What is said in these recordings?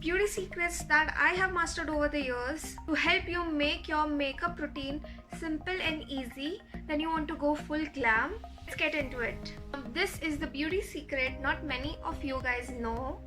beauty secrets that I have mastered over the years to help you make your makeup routine simple and easy. Then you want to go full glam. Let's get into it. This is the beauty secret not many of you guys know,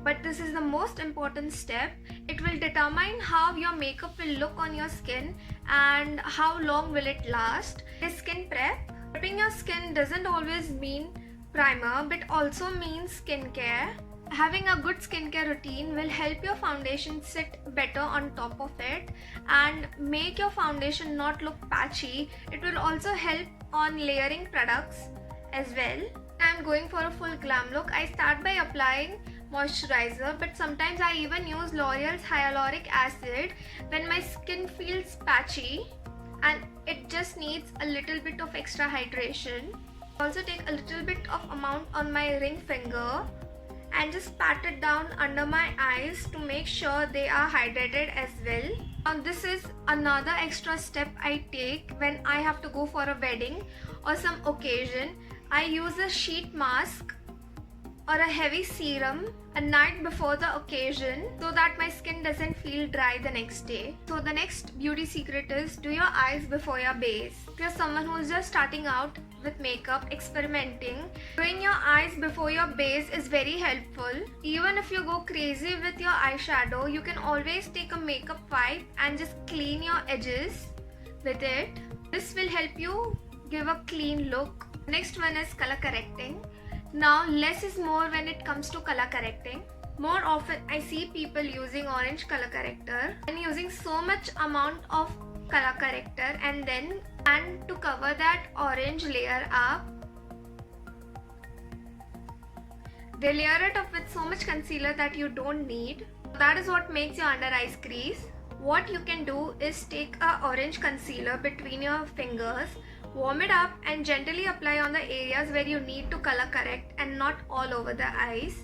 but this is the most important step. It will determine how your makeup will look on your skin and how long will it last. Is skin prep. Prepping your skin doesn't always mean primer, but also means skincare. Having a good skincare routine will help your foundation sit better on top of it and make your foundation not look patchy. It will also help on layering products as well. I'm going for a full glam look. I start by applying moisturizer, but sometimes I even use L'Oreal's hyaluronic acid when my skin feels patchy and it just needs a little bit of extra hydration. Also take a little bit of amount on my ring finger and just pat it down under my eyes to make sure they are hydrated as well. Now this is another extra step I take when I have to go for a wedding or some occasion. I use a sheet mask or a heavy serum a night before the occasion so that my skin doesn't feel dry the next day. So the next beauty secret is do your eyes before your base. If you're someone who's just starting out with makeup, experimenting, doing your eyes before your base is very helpful. Even if you go crazy with your eyeshadow, you can always take a makeup wipe and just clean your edges with it. This will help you give a clean look. Next one is color correcting. Now less is more when it comes to color correcting. More often I see people using orange color corrector and using so much amount of color corrector and to cover that orange layer up, they layer it up with so much concealer that you don't need. That is what makes your under eyes crease. What you can do is take a orange concealer between your fingers, warm it up and gently apply on the areas where you need to color correct and not all over the eyes.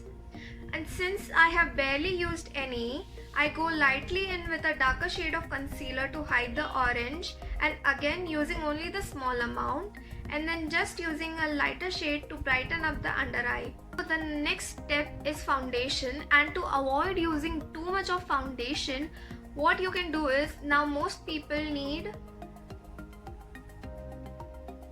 And since I have barely used any, I go lightly in with a darker shade of concealer to hide the orange and again using only the small amount and then just using a lighter shade to brighten up the under eye. So the next step is foundation, and to avoid using too much of foundation, what you can do is, now most people need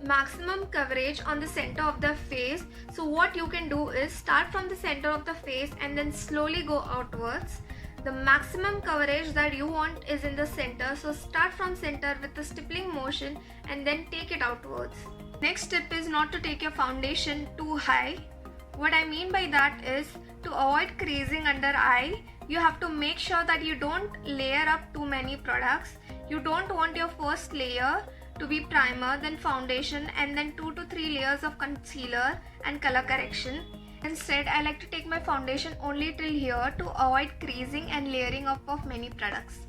maximum coverage on the center of the face. So what you can do is start from the center of the face and then slowly go outwards. The maximum coverage that you want is in the center, so start from center with the stippling motion and then take it outwards. Next tip is not to take your foundation too high. What I mean by that is, to avoid creasing under eye, you have to make sure that you don't layer up too many products. You don't want your first layer to be primer, then foundation, and then 2 to 3 layers of concealer and color correction. Instead, I like to take my foundation only till here to avoid creasing and layering up of many products.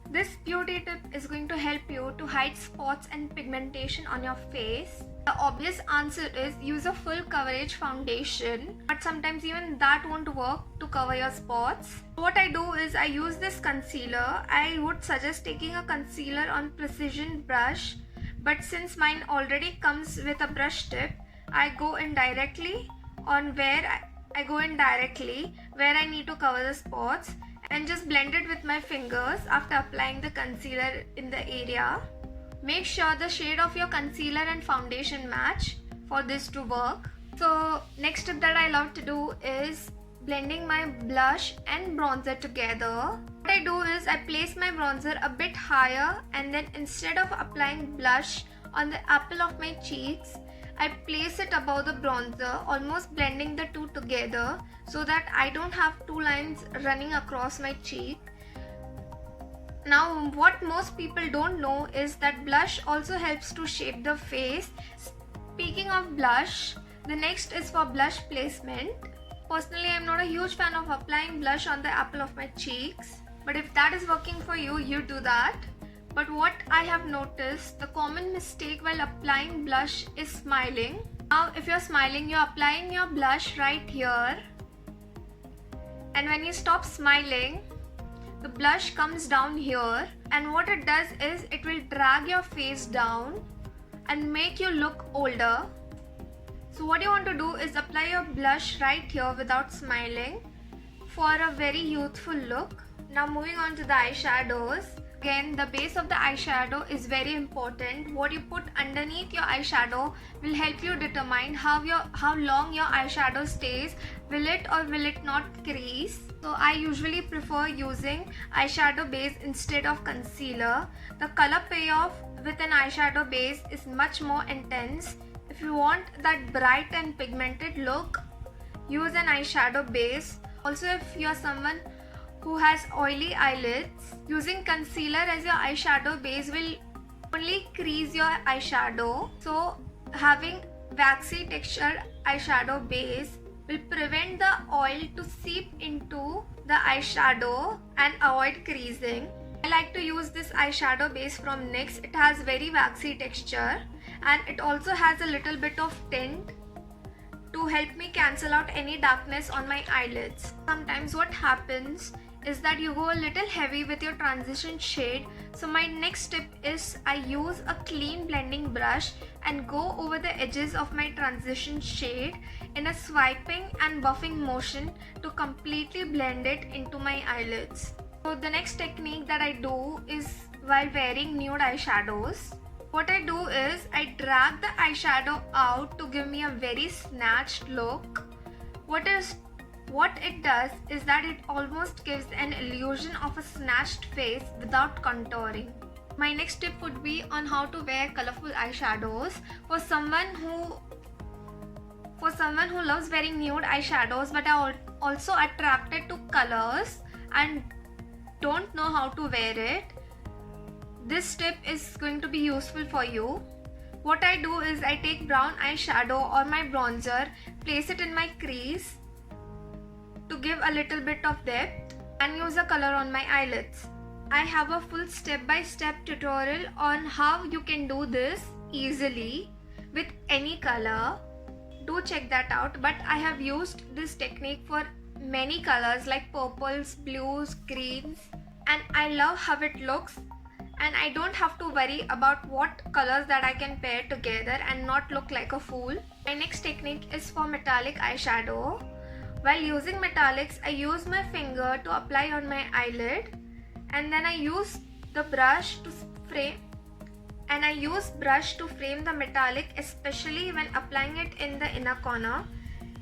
This beauty tip is going to help you to hide spots and pigmentation on your face. The obvious answer is use a full coverage foundation, but sometimes even that won't work to cover your spots. What I do is I use this concealer. I would suggest taking a concealer on precision brush, but since mine already comes with a brush tip, I go in directly where I need to cover the spots and just blend it with my fingers after applying the concealer in the area. Make sure the shade of your concealer and foundation match for this to work. So next tip that I love to do is blending my blush and bronzer together. What I do is I place my bronzer a bit higher and then instead of applying blush on the apple of my cheeks, I place it above the bronzer, almost blending the two together so that I don't have two lines running across my cheek. Now what most people don't know is that blush also helps to shape the face. Speaking of blush, the next is for blush placement. Personally, I'm not a huge fan of applying blush on the apple of my cheeks, but if that is working for you, you do that. But what I have noticed, the common mistake while applying blush is smiling. Now if you're smiling, you're applying your blush right here, and when you stop smiling, the blush comes down here, and what it does is it will drag your face down and make you look older. So what you want to do is apply your blush right here without smiling. for a very youthful look. Now moving on to the eyeshadows. Again, the base of the eyeshadow is very important. What you put underneath your eyeshadow will help you determine how long your eyeshadow stays. Will it or will it not crease? So I usually prefer using eyeshadow base instead of concealer. The color payoff with an eyeshadow base is much more intense. If you want that bright and pigmented look, use an eyeshadow base. Also, if you are someone who has oily eyelids, using concealer as your eyeshadow base will only crease your eyeshadow. So having waxy textured eyeshadow base will prevent the oil to seep into the eyeshadow and avoid creasing. I like to use this eyeshadow base from NYX. It has very waxy texture and it also has a little bit of tint to help me cancel out any darkness on my eyelids. Sometimes what happens is that you go a little heavy with your transition shade. So my next tip is I use a clean blending brush and go over the edges of my transition shade in a swiping and buffing motion to completely blend it into my eyelids. So the next technique that I do is while wearing nude eyeshadows. What I do is I drag the eyeshadow out to give me a very snatched look. What it does is that it almost gives an illusion of a snatched face without contouring. My next tip would be on how to wear colorful eyeshadows. For someone who loves wearing nude eyeshadows but are also attracted to colors and don't know how to wear it, this tip is going to be useful for you. What I do is I take brown eyeshadow or my bronzer, place it in my crease to give a little bit of depth and use a color on my eyelids. I have a full step-by-step tutorial on how you can do this easily with any color. Do check that out, but I have used this technique for many colors like purples, blues, greens, and I love how it looks and I don't have to worry about what colors that I can pair together and not look like a fool. My next technique is for metallic eyeshadow. While using metallics, I use my finger to apply on my eyelid and then I use the brush to frame the metallic, especially when applying it in the inner corner.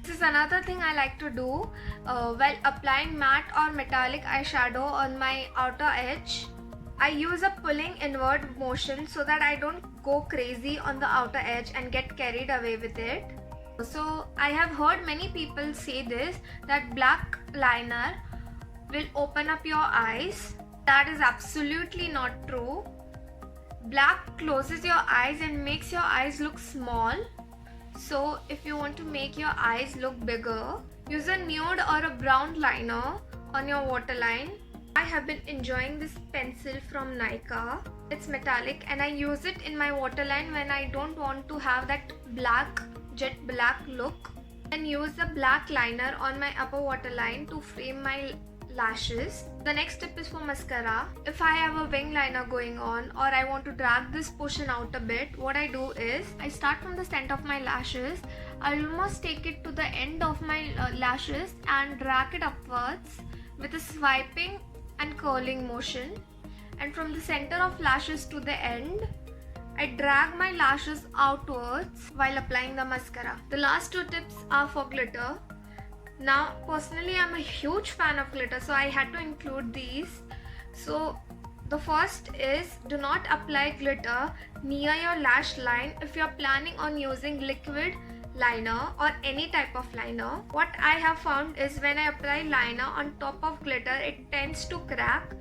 This is another thing I like to do while applying matte or metallic eyeshadow on my outer edge. I use a pulling inward motion so that I don't go crazy on the outer edge and get carried away with it. So I have heard many people say this, that black liner will open up your eyes. That is absolutely not true. Black closes your eyes and makes your eyes look small. So if you want to make your eyes look bigger, use a nude or a brown liner on your waterline. I have been enjoying this pencil from Nykaa. It's metallic and I use it in my waterline when I don't want to have that jet black look. And use the black liner on my upper waterline to frame my lashes. The next tip is for mascara. If I have a wing liner going on or I want to drag this portion out a bit, what I do is I start from the center of my lashes. I almost take it to the end of my lashes and drag it upwards with a swiping and curling motion. And from the center of lashes to the end, I drag my lashes outwards while applying the mascara. The last two tips are for glitter. Now personally I'm a huge fan of glitter, so I had to include these. So the first is, do not apply glitter near your lash line if you are planning on using liquid liner or any type of liner. What I have found is when I apply liner on top of glitter, it tends to crack.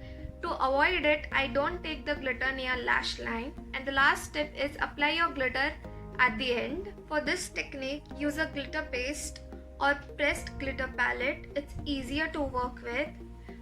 To avoid it, I don't take the glitter near lash line. And the last tip is apply your glitter at the end. For this technique, use a glitter paste or pressed glitter palette. It's easier to work with.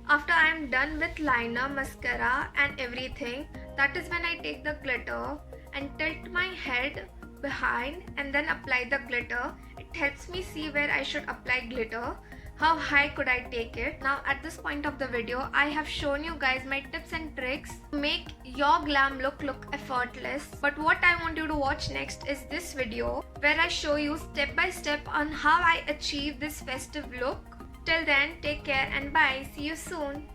After I am done with liner, mascara and everything, that is when I take the glitter and tilt my head behind and then apply the glitter. It helps me see where I should apply glitter. How high could I take it? Now at this point of the video, I have shown you guys my tips and tricks to make your glam look effortless. But what I want you to watch next is this video where I show you step by step on how I achieve this festive look. Till then, take care and bye. See you soon.